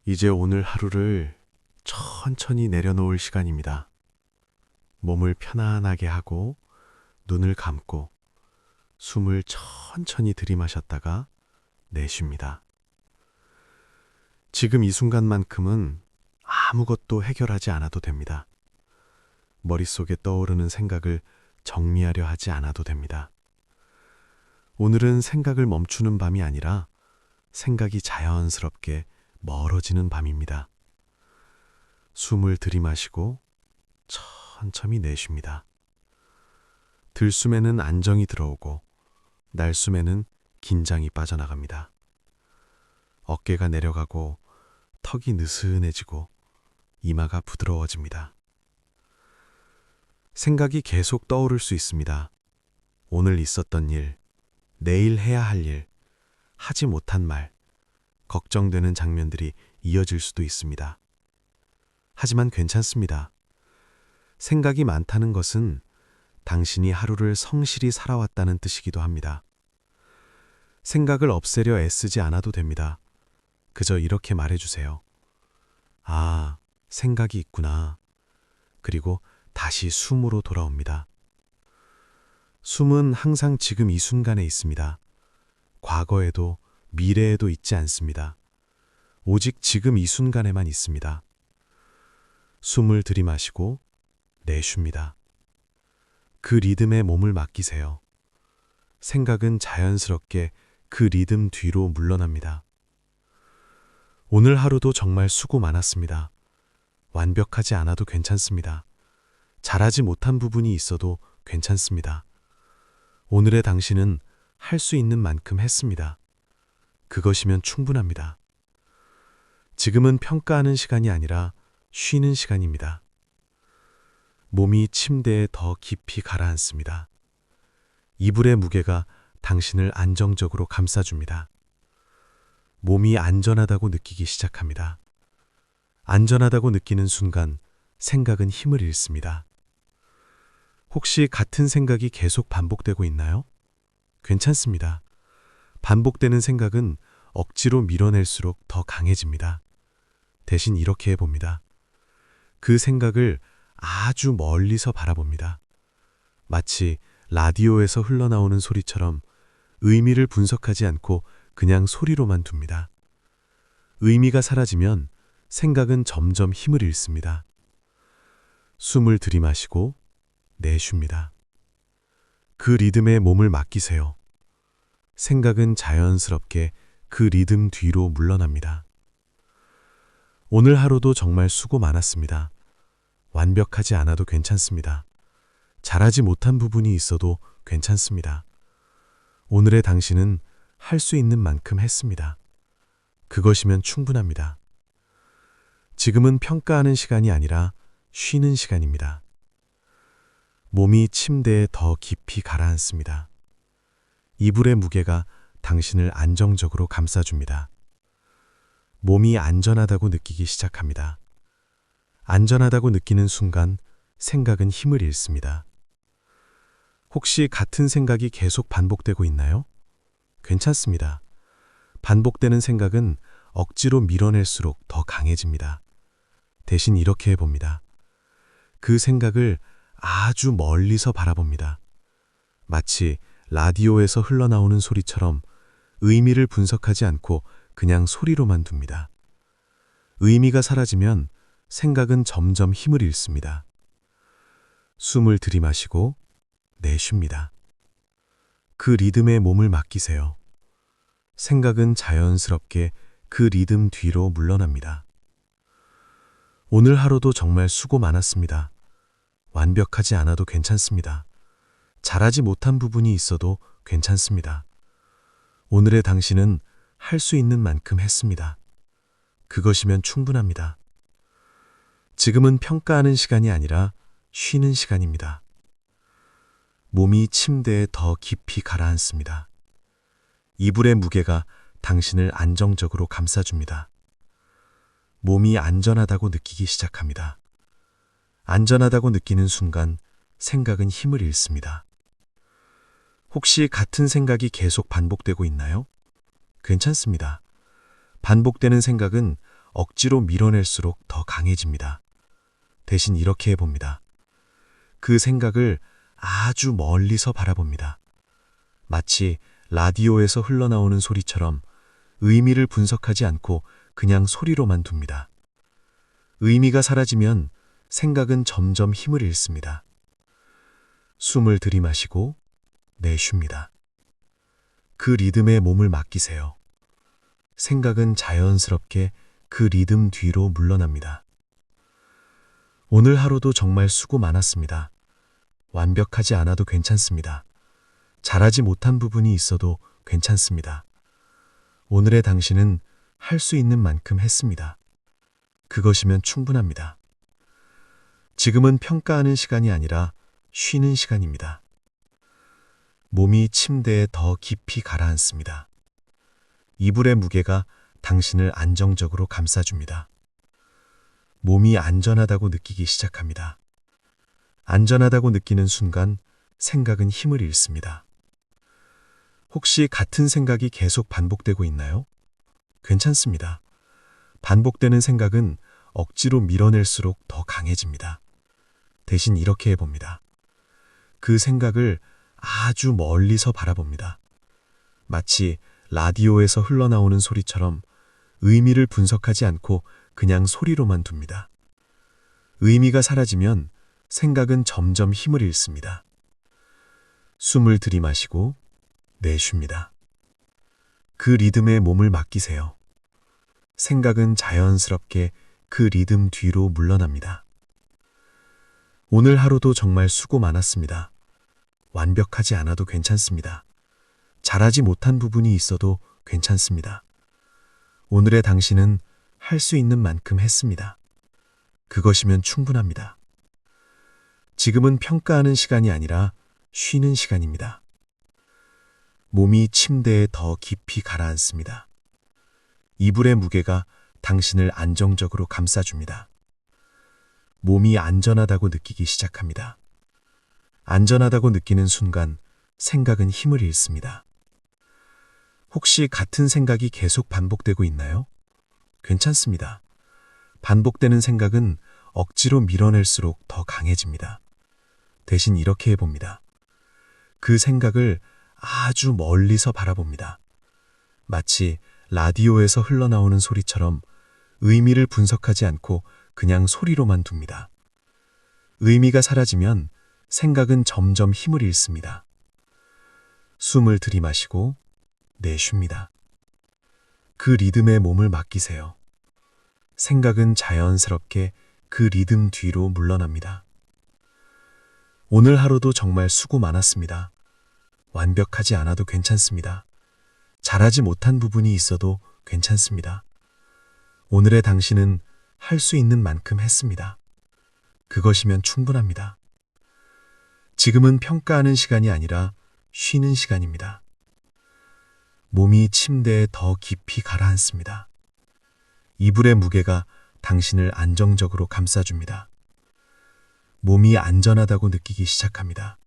이제 오늘 하루를 천천히 내려놓을 시간입니다. 몸을 편안하게 하고 눈을 감고 숨을 천천히 들이마셨다가 내쉽니다. 지금 이 순간만큼은 아무것도 해결하지 않아도 됩니다. 머릿속에 떠오르는 생각을 정리하려 하지 않아도 됩니다. 오늘은 생각을 멈추는 밤이 아니라 생각이 자연스럽게 멀어지는 밤입니다. 숨을 들이마시고 천천히 내쉽니다. 들숨에는 안정이 들어오고 날숨에는 긴장이 빠져나갑니다. 어깨가 내려가고 턱이 느슨해지고 이마가 부드러워집니다. 생각이 계속 떠오를 수 있습니다. 오늘 있었던 일, 내일 해야 할 일, 하지 못한 말, 걱정되는 장면들이 이어질 수도 있습니다. 하지만 괜찮습니다. 생각이 많다는 것은 당신이 하루를 성실히 살아왔다는 뜻이기도 합니다. 생각을 없애려 애쓰지 않아도 됩니다. 그저 이렇게 말해주세요. 아, 생각이 있구나. 그리고 다시 숨으로 돌아옵니다. 숨은 항상 지금 이 순간에 있습니다. 과거에도 미래에도 있지 않습니다. 오직 지금 이 순간에만 있습니다. 숨을 들이마시고 내쉽니다. 그 리듬에 몸을 맡기세요. 생각은 자연스럽게 그 리듬 뒤로 물러납니다. 오늘 하루도 정말 수고 많았습니다. 완벽하지 않아도 괜찮습니다. 잘하지 못한 부분이 있어도 괜찮습니다. 오늘의 당신은 할 수 있는 만큼 했습니다. 그것이면 충분합니다. 지금은 평가하는 시간이 아니라 쉬는 시간입니다. 몸이 침대에 더 깊이 가라앉습니다. 이불의 무게가 당신을 안정적으로 감싸줍니다. 몸이 안전하다고 느끼기 시작합니다. 안전하다고 느끼는 순간 생각은 힘을 잃습니다. 혹시 같은 생각이 계속 반복되고 있나요? 괜찮습니다. 반복되는 생각은 억지로 밀어낼수록 더 강해집니다. 대신 이렇게 해봅니다. 그 생각을 아주 멀리서 바라봅니다. 마치 라디오에서 흘러나오는 소리처럼 의미를 분석하지 않고 그냥 소리로만 둡니다. 의미가 사라지면 생각은 점점 힘을 잃습니다. 숨을 들이마시고 내쉽니다. 그 리듬에 몸을 맡기세요. 생각은 자연스럽게 그 리듬 뒤로 물러납니다. 오늘 하루도 정말 수고 많았습니다. 완벽하지 않아도 괜찮습니다. 잘하지 못한 부분이 있어도 괜찮습니다. 오늘의 당신은 할 수 있는 만큼 했습니다. 그것이면 충분합니다. 지금은 평가하는 시간이 아니라 쉬는 시간입니다. 몸이 침대에 더 깊이 가라앉습니다. 이불의 무게가 당신을 안정적으로 감싸줍니다. 몸이 안전하다고 느끼기 시작합니다. 안전하다고 느끼는 순간 생각은 힘을 잃습니다. 혹시 같은 생각이 계속 반복되고 있나요? 괜찮습니다. 반복되는 생각은 억지로 밀어낼수록 더 강해집니다. 대신 이렇게 해봅니다. 그 생각을 아주 멀리서 바라봅니다. 마치 라디오에서 흘러나오는 소리처럼 의미를 분석하지 않고 그냥 소리로만 둡니다. 의미가 사라지면 생각은 점점 힘을 잃습니다. 숨을 들이마시고 내쉽니다. 그 리듬에 몸을 맡기세요. 생각은 자연스럽게 그 리듬 뒤로 물러납니다. 오늘 하루도 정말 수고 많았습니다. 완벽하지 않아도 괜찮습니다. 잘하지 못한 부분이 있어도 괜찮습니다. 오늘의 당신은 할 수 있는 만큼 했습니다. 그것이면 충분합니다. 지금은 평가하는 시간이 아니라 쉬는 시간입니다. 몸이 침대에 더 깊이 가라앉습니다. 이불의 무게가 당신을 안정적으로 감싸줍니다. 몸이 안전하다고 느끼기 시작합니다. 안전하다고 느끼는 순간 생각은 힘을 잃습니다. 혹시 같은 생각이 계속 반복되고 있나요? 괜찮습니다. 반복되는 생각은 억지로 밀어낼수록 더 강해집니다. 대신 이렇게 해봅니다. 그 생각을 아주 멀리서 바라봅니다. 마치 라디오에서 흘러나오는 소리처럼 의미를 분석하지 않고 그냥 소리로만 둡니다. 의미가 사라지면 생각은 점점 힘을 잃습니다. 숨을 들이마시고 내쉽니다. 그 리듬에 몸을 맡기세요. 생각은 자연스럽게 그 리듬 뒤로 물러납니다. 오늘 하루도 정말 수고 많았습니다. 완벽하지 않아도 괜찮습니다. 잘하지 못한 부분이 있어도 괜찮습니다. 오늘의 당신은 할 수 있는 만큼 했습니다. 그것이면 충분합니다. 지금은 평가하는 시간이 아니라 쉬는 시간입니다. 몸이 침대에 더 깊이 가라앉습니다. 이불의 무게가 당신을 안정적으로 감싸줍니다. 몸이 안전하다고 느끼기 시작합니다. 안전하다고 느끼는 순간 생각은 힘을 잃습니다. 혹시 같은 생각이 계속 반복되고 있나요? 괜찮습니다. 반복되는 생각은 억지로 밀어낼수록 더 강해집니다. 대신 이렇게 해봅니다. 그 생각을 아주 멀리서 바라봅니다. 마치 라디오에서 흘러나오는 소리처럼 의미를 분석하지 않고 그냥 소리로만 둡니다. 의미가 사라지면 생각은 점점 힘을 잃습니다. 숨을 들이마시고 내쉽니다. 그 리듬에 몸을 맡기세요. 생각은 자연스럽게 그 리듬 뒤로 물러납니다. 오늘 하루도 정말 수고 많았습니다. 완벽하지 않아도 괜찮습니다. 잘하지 못한 부분이 있어도 괜찮습니다. 오늘의 당신은 할 수 있는 만큼 했습니다. 그것이면 충분합니다. 지금은 평가하는 시간이 아니라 쉬는 시간입니다. 몸이 침대에 더 깊이 가라앉습니다. 이불의 무게가 당신을 안정적으로 감싸줍니다. 몸이 안전하다고 느끼기 시작합니다. 안전하다고 느끼는 순간 생각은 힘을 잃습니다. 혹시 같은 생각이 계속 반복되고 있나요? 괜찮습니다. 반복되는 생각은 억지로 밀어낼수록 더 강해집니다. 대신 이렇게 해봅니다. 그 생각을 아주 멀리서 바라봅니다. 마치 라디오에서 흘러나오는 소리처럼 의미를 분석하지 않고 그냥 소리로만 둡니다. 의미가 사라지면 생각은 점점 힘을 잃습니다. 숨을 들이마시고 내쉽니다. 그 리듬에 몸을 맡기세요. 생각은 자연스럽게 그 리듬 뒤로 물러납니다. 오늘 하루도 정말 수고 많았습니다. 완벽하지 않아도 괜찮습니다. 잘하지 못한 부분이 있어도 괜찮습니다. 오늘의 당신은 할 수 있는 만큼 했습니다. 그것이면 충분합니다. 지금은 평가하는 시간이 아니라 쉬는 시간입니다. 몸이 침대에 더 깊이 가라앉습니다. 이불의 무게가 당신을 안정적으로 감싸줍니다. 몸이 안전하다고 느끼기 시작합니다.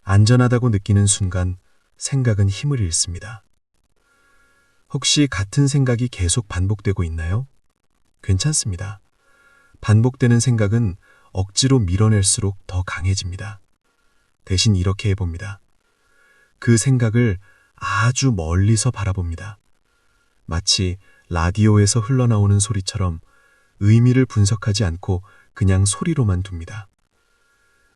안전하다고 느끼는 순간 생각은 힘을 잃습니다. 혹시 같은 생각이 계속 반복되고 있나요? 괜찮습니다. 반복되는 생각은 억지로 밀어낼수록 더 강해집니다. 대신 이렇게 해봅니다. 그 생각을 아주 멀리서 바라봅니다. 마치 라디오에서 흘러나오는 소리처럼 의미를 분석하지 않고 그냥 소리로만 둡니다.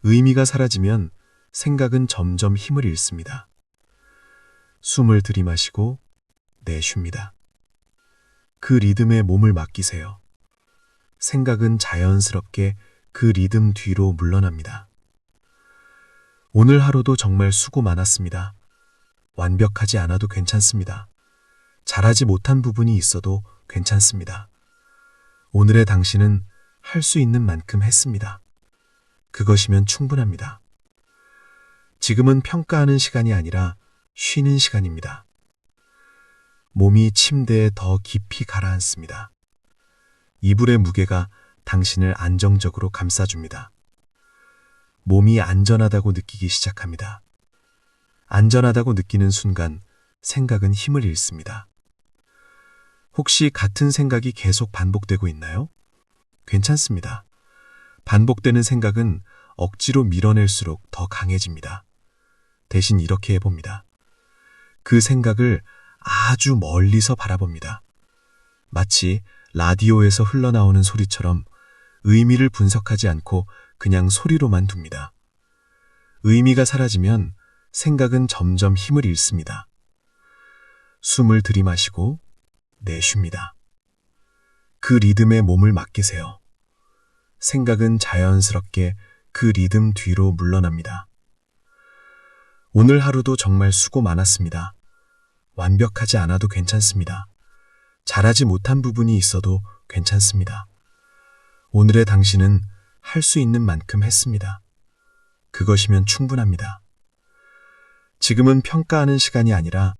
의미가 사라지면 생각은 점점 힘을 잃습니다. 숨을 들이마시고 내쉽니다. 그 리듬에 몸을 맡기세요. 생각은 자연스럽게 그 리듬 뒤로 물러납니다. 오늘 하루도 정말 수고 많았습니다. 완벽하지 않아도 괜찮습니다. 잘하지 못한 부분이 있어도 괜찮습니다. 오늘의 당신은 할 수 있는 만큼 했습니다. 그것이면 충분합니다. 지금은 평가하는 시간이 아니라 쉬는 시간입니다. 몸이 침대에 더 깊이 가라앉습니다. 이불의 무게가 당신을 안정적으로 감싸줍니다. 몸이 안전하다고 느끼기 시작합니다. 안전하다고 느끼는 순간 생각은 힘을 잃습니다. 혹시 같은 생각이 계속 반복되고 있나요? 괜찮습니다. 반복되는 생각은 억지로 밀어낼수록 더 강해집니다. 대신 이렇게 해봅니다. 그 생각을 아주 멀리서 바라봅니다. 마치 라디오에서 흘러나오는 소리처럼 의미를 분석하지 않고 그냥 소리로만 둡니다. 의미가 사라지면 생각은 점점 힘을 잃습니다. 숨을 들이마시고 내쉽니다. 그 리듬에 몸을 맡기세요. 생각은 자연스럽게 그 리듬 뒤로 물러납니다. 오늘 하루도 정말 수고 많았습니다. 완벽하지 않아도 괜찮습니다. 잘하지 못한 부분이 있어도 괜찮습니다. 오늘의 당신은 할 수 있는 만큼 했습니다. 그것이면 충분합니다. 지금은 평가하는 시간이 아니라